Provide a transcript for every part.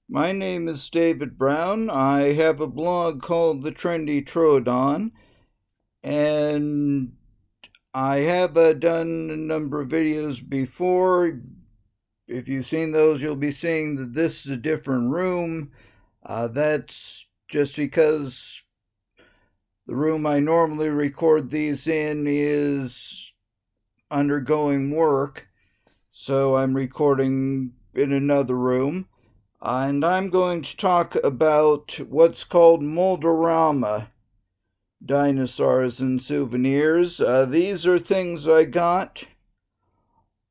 My name is David Brown. I have a blog called The Trendy Troodon, and I have done a number of videos before. If you've seen those, you'll be seeing that this is a different room. That's just because the room I normally record these in is undergoing work, so I'm recording in another room. And I'm going to talk about what's called Mold A Rama dinosaurs and souvenirs. These are things I got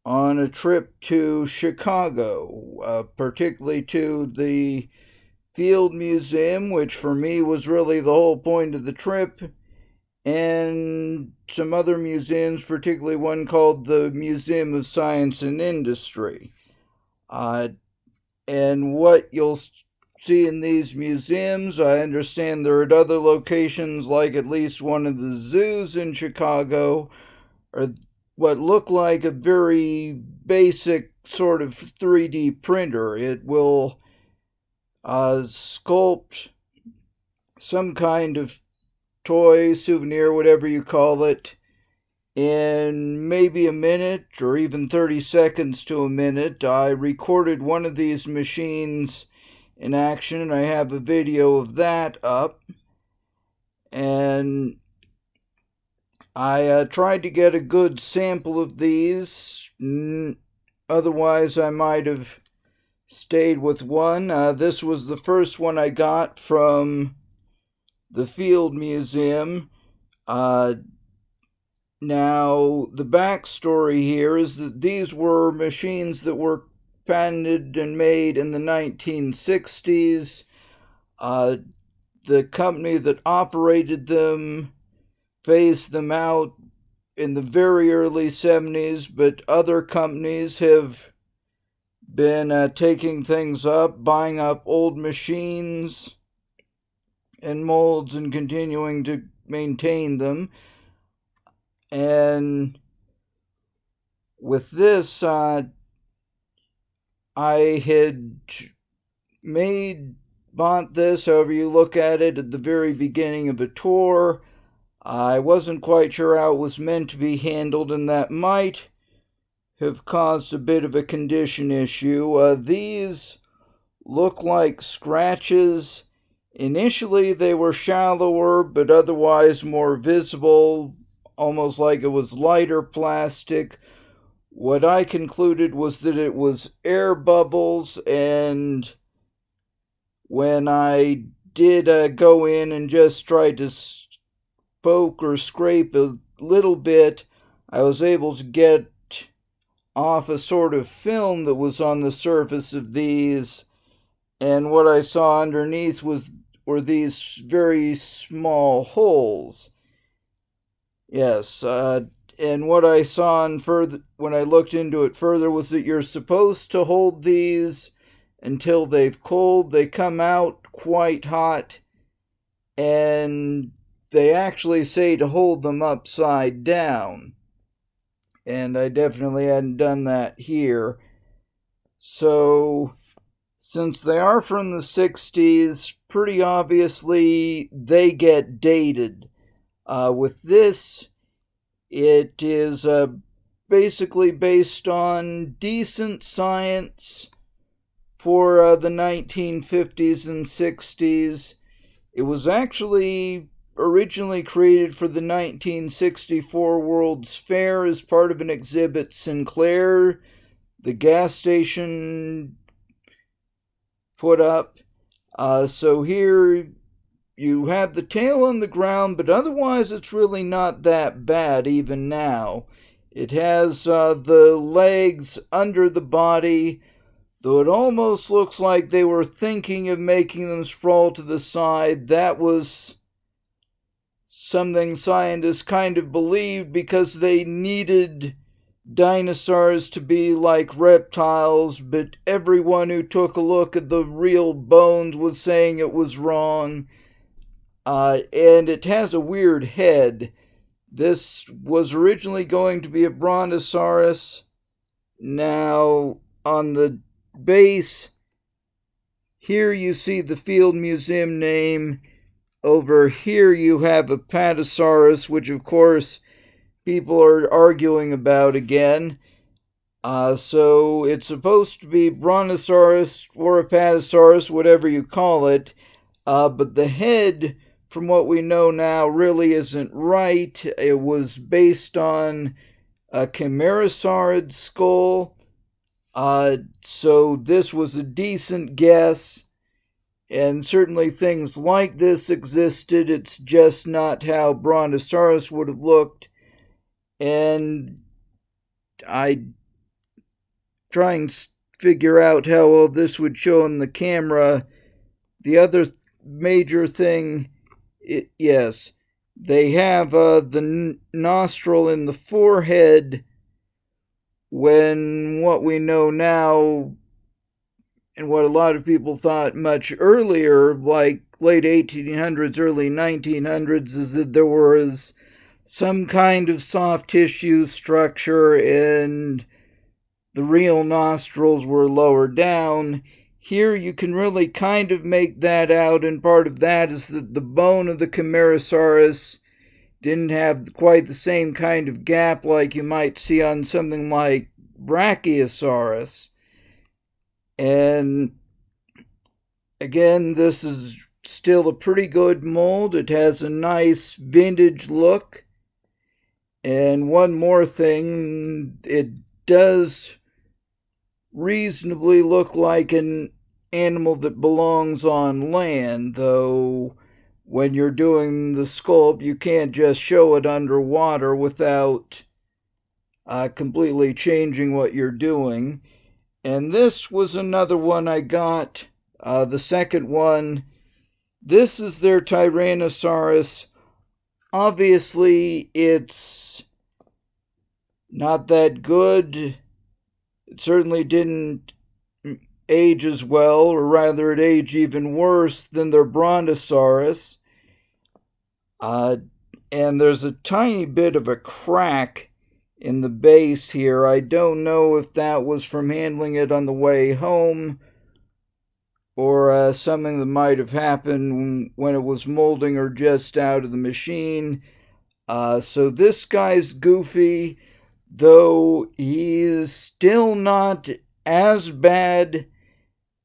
on a trip to Chicago, particularly to the Field Museum, which for me was really the whole point of the trip, and some other museums, particularly one called the Museum of Science and Industry. And what you'll see in these museums, I understand there are at other locations, like at least one of the zoos in Chicago, are what look like a very basic sort of 3D printer. It will sculpt some kind of toy, souvenir, whatever you call it, in maybe a minute or even 30 seconds to a minute. I recorded one of these machines in action, and I have a video of that up. And I tried to get a good sample of these. Otherwise, I might have stayed with one. This was the first one I got from the Field Museum. Now, the backstory here is that these were machines that were patented and made in the 1960s. The company that operated them phased them out in the very early 70s, but other companies have been taking things up, buying up old machines and molds and continuing to maintain them. And with this, I had bought this, however you look at it, at the very beginning of a tour. I wasn't quite sure how it was meant to be handled, and that might have caused a bit of a condition issue. These look like scratches. Initially, they were shallower, but otherwise more visible, almost like it was lighter plastic. What I concluded was that it was air bubbles, and when I did go in and just try to poke or scrape a little bit, I was able to get off a sort of film that was on the surface of these, and what I saw underneath were these very small holes. Yes, and what I saw when I looked into it further was that you're supposed to hold these until they've cooled. They come out quite hot, and they actually say to hold them upside down. And I definitely hadn't done that here. So, since they are from the 60s, pretty obviously they get dated. With this, it is basically based on decent science for the 1950s and 60s. It was actually originally created for the 1964 World's Fair as part of an exhibit Sinclair, the gas station, put up. So here you have the tail on the ground, but otherwise it's really not that bad even now. It has the legs under the body, though it almost looks like they were thinking of making them sprawl to the side. That was something scientists kind of believed because they needed dinosaurs to be like reptiles, but everyone who took a look at the real bones was saying it was wrong. And it has a weird head. This was originally going to be a brontosaurus. Now, on the base, Here you see the Field Museum name. Over here you have a Apatosaurus, which of course people are arguing about again. So it's supposed to be Brontosaurus or Apatosaurus, whatever you call it. But the head, from what we know now, really isn't right. It was based on a Chimerosaurid skull. So this was a decent guess. And certainly things like this existed. It's just not how Brontosaurus would have looked. And I try and figure out how well this would show in the camera. The other major thing, yes, they have the nostril in the forehead, when what we know now, and what a lot of people thought much earlier, like late 1800s, early 1900s, is that there was some kind of soft tissue structure and the real nostrils were lower down. Here you can really kind of make that out, and part of that is that the bone of the Chimerosaurus didn't have quite the same kind of gap like you might see on something like Brachiosaurus. And again, this is still a pretty good mold. It has a nice vintage look. And one more thing, it does reasonably look like an animal that belongs on land, though when you're doing the sculpt, you can't just show it underwater without completely changing what you're doing. And this was another one I got, the second one. This is their Tyrannosaurus. Obviously, it's not that good. It certainly didn't age as well, or rather it aged even worse than their Brontosaurus. And there's a tiny bit of a crack in the base here. I don't know if that was from handling it on the way home or something that might have happened when it was molding or just out of the machine. So this guy's goofy, though he is still not as bad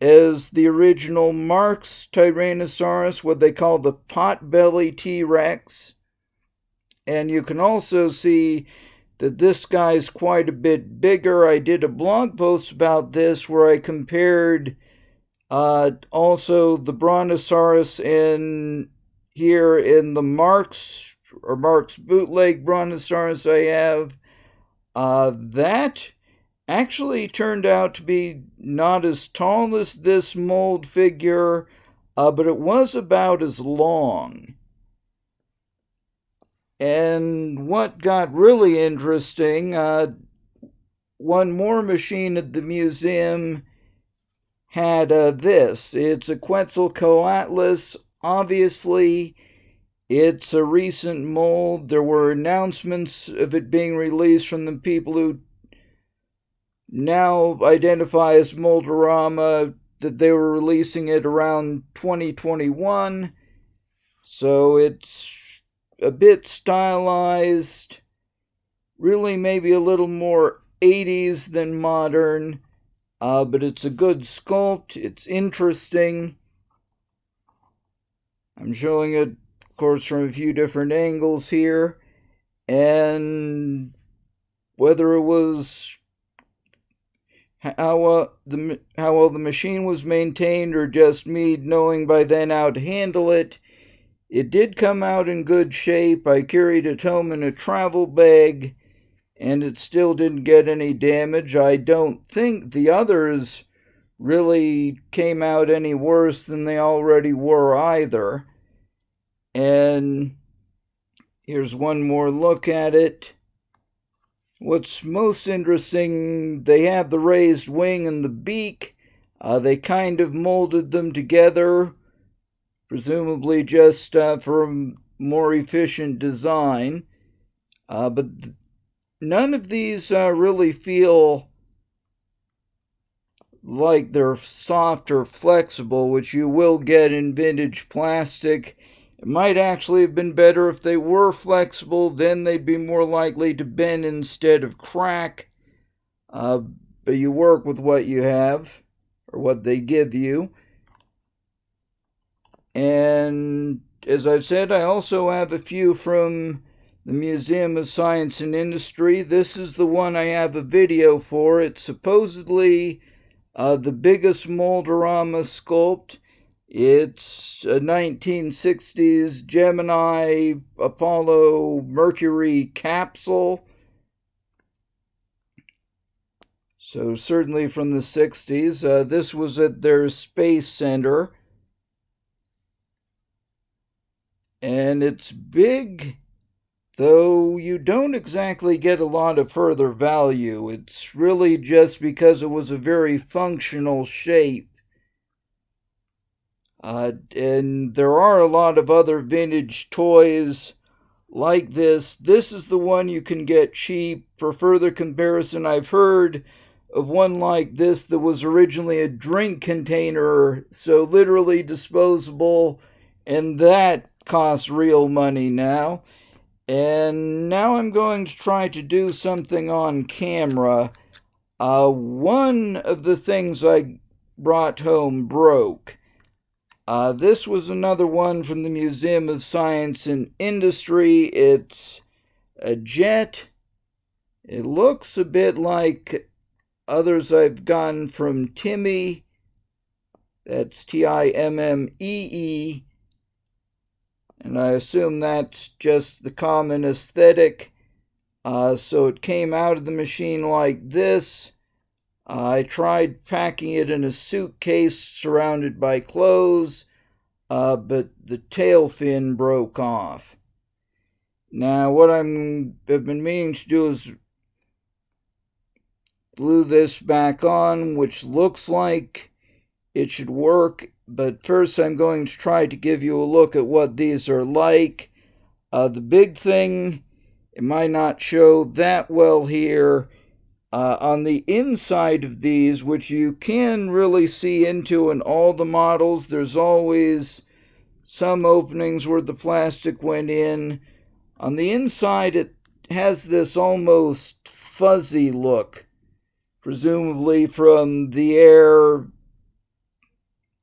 as the original Marx Tyrannosaurus, what they call the potbelly T-Rex. And you can also see that this guy's quite a bit bigger. I did a blog post about this where I compared also the Brontosaurus here in the Marx bootleg Brontosaurus I have. That actually turned out to be not as tall as this mold figure, but it was about as long. And what got really interesting, one more machine at the museum had this. It's a quetzalcoatlis. Obviously, it's a recent mold. There were announcements of it being released from the people who now identify as Mold A Rama, that they were releasing it around 2021. So it's a bit stylized, really maybe a little more 80s than modern, but it's a good sculpt. It's interesting. I'm showing it, of course, from a few different angles here, and whether it was how well the machine was maintained or just me knowing by then how to handle it, it did come out in good shape. I carried it home in a travel bag, and it still didn't get any damage. I don't think the others really came out any worse than they already were either. And here's one more look at it. What's most interesting, they have the raised wing and the beak. They kind of molded them together, presumably just for a more efficient design. But none of these really feel like they're soft or flexible, which you will get in vintage plastic. It might actually have been better if they were flexible, then they'd be more likely to bend instead of crack. But you work with what you have, or what they give you. And as I've said, I also have a few from the Museum of Science and Industry. This is the one I have a video for. It's supposedly the biggest Mold A Rama sculpt. It's a 1960s Gemini Apollo Mercury capsule. So certainly from the 60s. This was at their space center. And it's big, though you don't exactly get a lot of further value. It's really just because it was a very functional shape. And there are a lot of other vintage toys like this. This is the one you can get cheap. For further comparison, I've heard of one like this that was originally a drink container, so literally disposable, and that costs real money now. And now I'm going to try to do something on camera. One of the things I brought home broke. This was another one from the Museum of Science and Industry. It's a jet. It looks a bit like others I've gotten from Timmy. That's Timmee. And I assume that's just the common aesthetic. So it came out of the machine like this. I tried packing it in a suitcase surrounded by clothes, but the tail fin broke off. Now, what I've been meaning to do is glue this back on, which looks like it should work. But first I'm going to try to give you a look at what these are like. The big thing, it might not show that well here, on the inside of these, which you can really see into in all the models, there's always some openings where the plastic went in. On the inside it has this almost fuzzy look, presumably from the air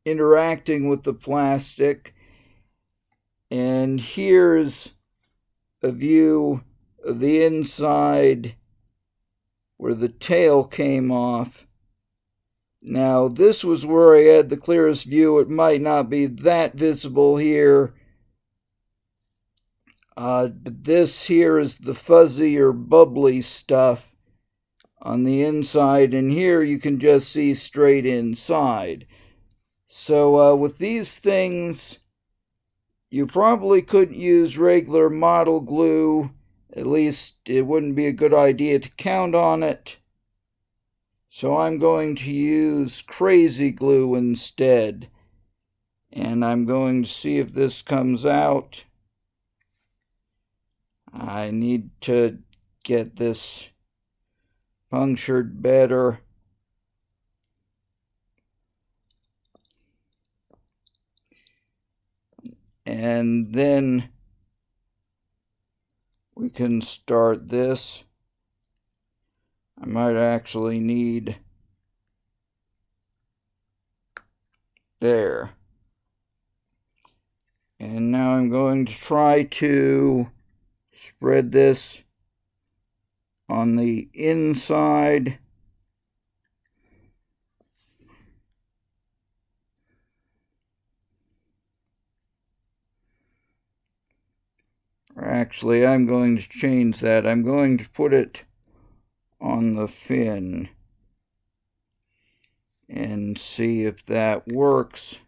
interacting with the plastic. And here's a view of the inside where the tail came off. Now, this was where I had the clearest view. It might not be that visible here. But this here is the fuzzy or bubbly stuff on the inside. And here you can just see straight inside. So with these things, you probably couldn't use regular model glue. At least it wouldn't be a good idea to count on it. So I'm going to use crazy glue instead. And I'm going to see if this comes out. I need to get this punctured better. And then we can start this. I might actually need there. And now I'm going to try to spread this on the inside. Actually, I'm going to change that. I'm going to put it on the fin and see if that works.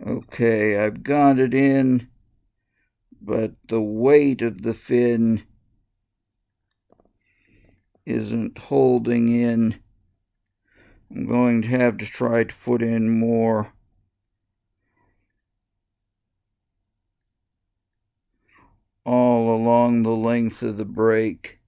Okay, I've got it in, but the weight of the fin isn't holding in. I'm going to have to try to put in more. along the length of the break.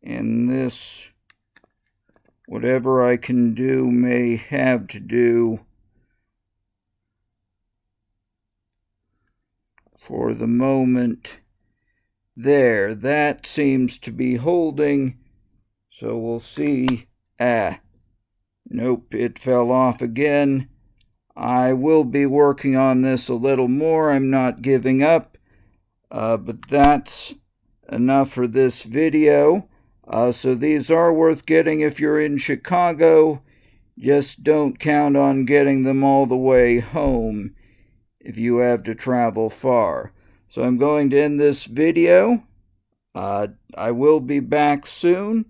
And this, whatever I can do, may have to do for the moment. There, that seems to be holding, so we'll see. Nope, it fell off again. I will be working on this a little more. I'm not giving up, but that's enough for this video. So these are worth getting if you're in Chicago. Just don't count on getting them all the way home if you have to travel far. So I'm going to end this video. I will be back soon.